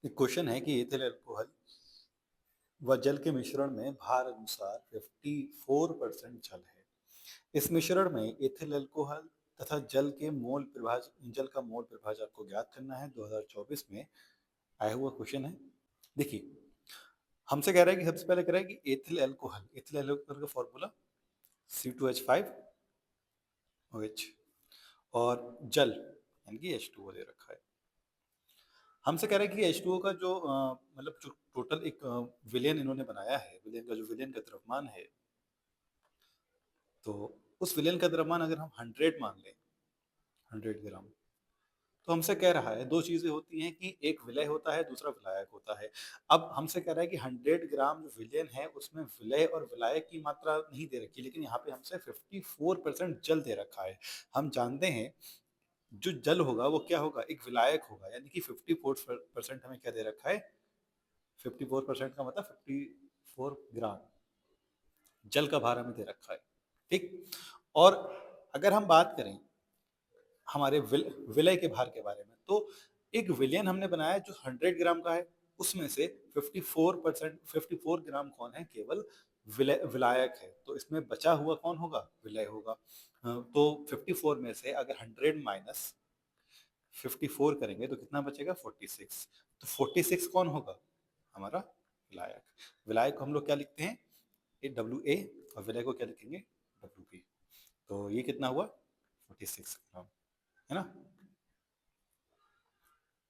एक क्वेश्चन है कि एथिल अल्कोहल व जल के मिश्रण में भार अनुसार 54% जल है। इस मिश्रण में एथिल अल्कोहल तथा जल का मोल प्रभाज आपको ज्ञात करना है। 2024 में आया हुआ क्वेश्चन है। देखिए, हमसे कह रहा है कि सबसे पहले कह रहा है कि एथिल अल्कोहल का फॉर्मूला C2H5OH और जल यानी कि H2O दे रखा है। हमसे कह रहा है कि H2O का जो मतलब जो टोटल एक विलेन इन्होंने बनाया है, विलेन का द्रव्यमान है, तो उस विलेन का द्रव्यमान अगर हम 100 मान लें, 100 ग्राम, तो हमसे कह रहा है दो चीजें होती हैं कि एक विलय होता है, दूसरा विलायक होता है। अब हमसे कह रहा है कि 100 ग्राम जो विलेन है उसमें विलय और विलायक की मात्रा नहीं दे रखी, लेकिन यहाँ पे हमसे 54% जल दे रखा है। हम जानते हैं जो जल होगा वो क्या होगा, एक विलायक होगा, यानी कि 54% हमें क्या दे रखा है, 54% का मतलब 54 ग्राम जल का भार हमें दे रखा है। ठीक। और अगर हम बात करें हमारे विलय के भार के बारे में, तो एक विलयन हमने बनाया जो 100 ग्राम का है, उसमें से 54 ग्राम कौन है, केवल विलायक है। तो इसमें बचा हुआ कौन होगा, विलय होगा। तो 54 में से अगर 100 माइनस 54 करेंगे तो कितना बचेगा, 46। तो 46 कौन होगा, हमारा विलायक। विलायक को हम लोग क्या लिखते हैं, WA, और विलय को क्या लिखेंगे, WB। तो ये कितना हुआ, 46 ग्राम, है ना,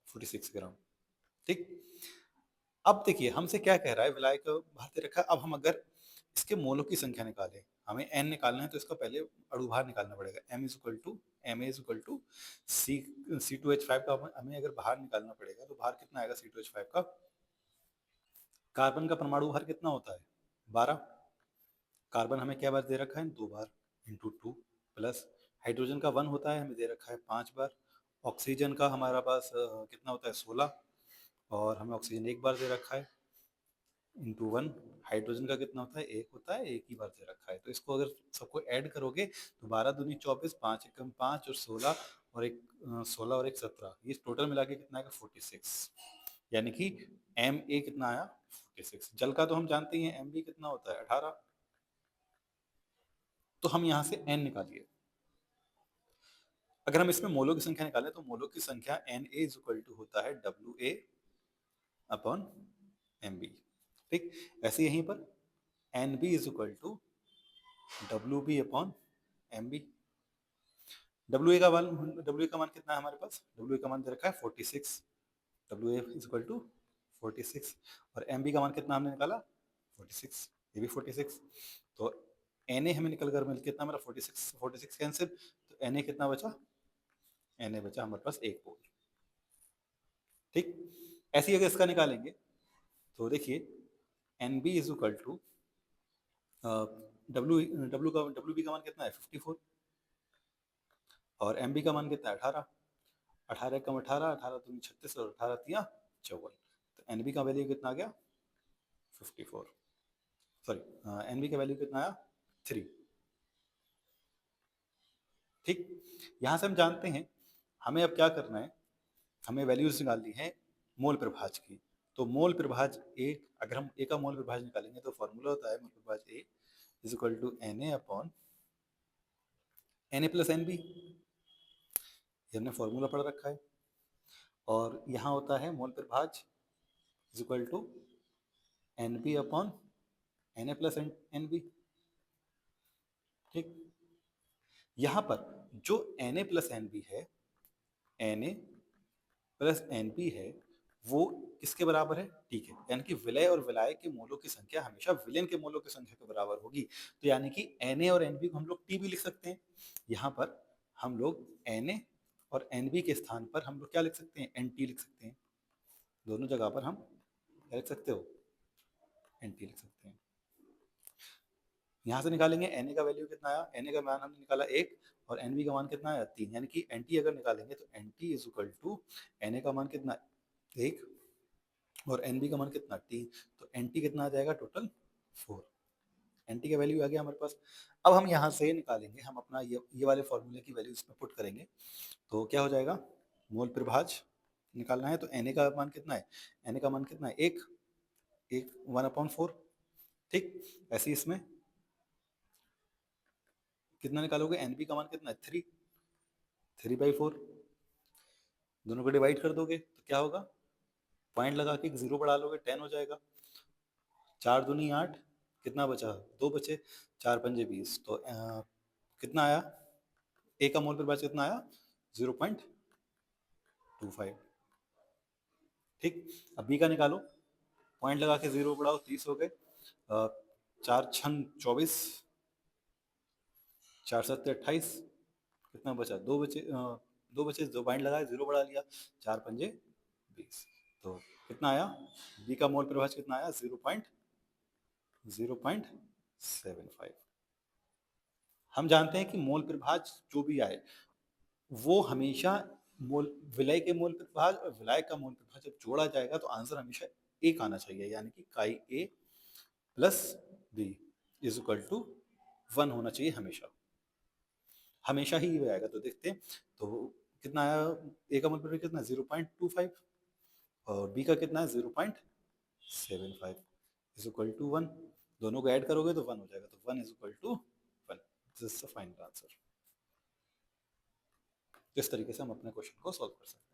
46 ग्राम। ठीक। अब देखिए हमसे क्या कह रहा है, विलायक भारतीय रखा। अब हम अगर इसके मोलों की संख्या निकालें, हमें n निकालना है, तो इसका पहले अणु भार निकालना पड़ेगा। Ma C2H5 का हमें अगर भार निकालना पड़ेगा, तो भार कितना आएगा C2H5 का। कार्बन का परमाणु भार कितना होता है, 12। कार्बन हमें क्या बार दे रखा है, 2 बार, इंटू 2, प्लस हाइड्रोजन का 1 होता है, हमें दे रखा है 5 बार। ऑक्सीजन का हमारा पास कितना होता है, 16, और हमें ऑक्सीजन एक बार दे रखा है, इंटू 1। हाइड्रोजन का कितना होता है, एक होता है, एक ही बार दे रखा है। तो इसको अगर सबको ऐड करोगे तो 12 दूनी 24, 5 एकम 5 और 16, और एक 16 और एक 17, ये टोटल मिला के कितना आएगा, 46। यानी कि Ma कितना आया, 46। जल का तो हम जानते ही हैं Mb कितना होता है, 18। तो हम यहाँ से n निकालिए। अगर हम इसमें मोलों की संख्या निकालें, तो मोलों की संख्या Na इज इक्वल टू होता है WA अपॉन MB। ठीक। ऐसे यहीं पर NB is equal to WB upon MB। WA का मान कितना है हमारे पास, WA का मान दे रखा है 46। WA इज इक्वल टू 46, और MB का मान कितना हमने निकाला, 46, ये भी 46। तो Na हमें निकल कर मिल कितना, मेरा 46, 46 कैंसिल, तो Na कितना बचा, Na बचा हमारे पास एक पोल। ठीक। ऐसे ही अगर इसका निकालेंगे, तो देखिए NB is equal to WB का मान कितना है, 54, और MB का मान कितना है, 18। 18 कम 18, 18 दूनी 36, और 18 तिया 54। तो NB का वैल्यू कितना आ गया, 54। सॉरी, NB का वैल्यू कितना आया, 3। ठीक। यहाँ से हम जानते हैं हमें अब क्या करना है, हमें वैल्यूज निकालनी है मोल प्रभाज की। तो मोल प्रभाज एक, अगर हम ए का मोल प्रभाज निकालेंगे, तो फॉर्मूला होता है मोल प्रभाज A is equal to Na upon Na plus N B, ये हमने फॉर्मूला पढ़ रखा है। और यहाँ होता है मोल प्रभाज is equal to N B upon Na plus N B. ठीक। यहाँ पर जो Na प्लस एन बी है, Na प्लस एन बी है, वो किसके बराबर है, ठीक है, यानी कि विलय और विलायक के मोलों की संख्या हमेशा विलेन के मोलों की संख्या के बराबर होगी। तो यानी कि Na और Nb को हम लोग T भी लिख सकते हैं। यहाँ पर हम लोग Na और Nb के स्थान पर हम लोग क्या लिख सकते हैं, Nt लिख सकते हैं। दोनों जगह पर हम क्या लिख सकते हो, Nt लिख सकते हैं। यहाँ से निकालेंगे Na का वैल्यू कितना आया, Na का मान हमने निकाला 1, और Nb का मान कितना आया, 3। यानी कि Nt अगर निकालेंगे तो Nt is equal to Na का मान कितना, 1, और Nb का मान कितना, 3। तो Nt कितना आ जाएगा, टोटल 4। Nt का वैल्यू आ गया हमारे पास। अब हम यहाँ से निकालेंगे, हम अपना ये वाले फॉर्मूले की वैल्यू इसमें पुट करेंगे, तो क्या हो जाएगा, मोल प्रभाज निकालना है तो Na का मान कितना है, Na का मान कितना है, एक, 1/4। ठीक, ऐसे ही इसमें कितना निकालोगे, Nb का मान कितना है, 3/4। दोनों को डिवाइड कर दोगे तो क्या होगा, पॉइंट लगा के 0 बढ़ा लोगे, 10 हो जाएगा। 4 दूनी 8, कितना बचा, 2 बचे, 4 पंजे 20, तो कितना आया, ए का मोल प्रभाज कितना आया, 0.25। ठीक, अब बी का निकालो, पॉइंट लगा के 0 बढ़ाओ, 30 हो गए, 4×6 = 24, 4×7 = 28, कितना बचा, 2 बचे, 2 बचे, 2 पॉइंट लगाए, 0 बढ़ा लिया, 4 पंजे 20, तो कितना आया, बी का मोल प्रभाज कितना आया, 0.75। हम जानते हैं कि मोल प्रभाज जो भी आए वो हमेशा मोल, विलय के मोल प्रभाज और विलायक का मोल प्रभाज जब जोड़ा जाएगा तो आंसर हमेशा एक आना चाहिए, यानी कि chi A plus B is equal to 1 होना चाहिए हमेशा, हमेशा ही ये आएगा। तो देखते हैं, तो कितना आया, ए का मोल प्रभाज कितना, 0.25, और बी का कितना है, 0.75 इज इक्वल टू 1। दोनों को ऐड करोगे तो 1 हो जाएगा, तो 1 is equal to 1। This is the final answer. इस तरीके से हम अपने क्वेश्चन को सॉल्व कर सकते हैं।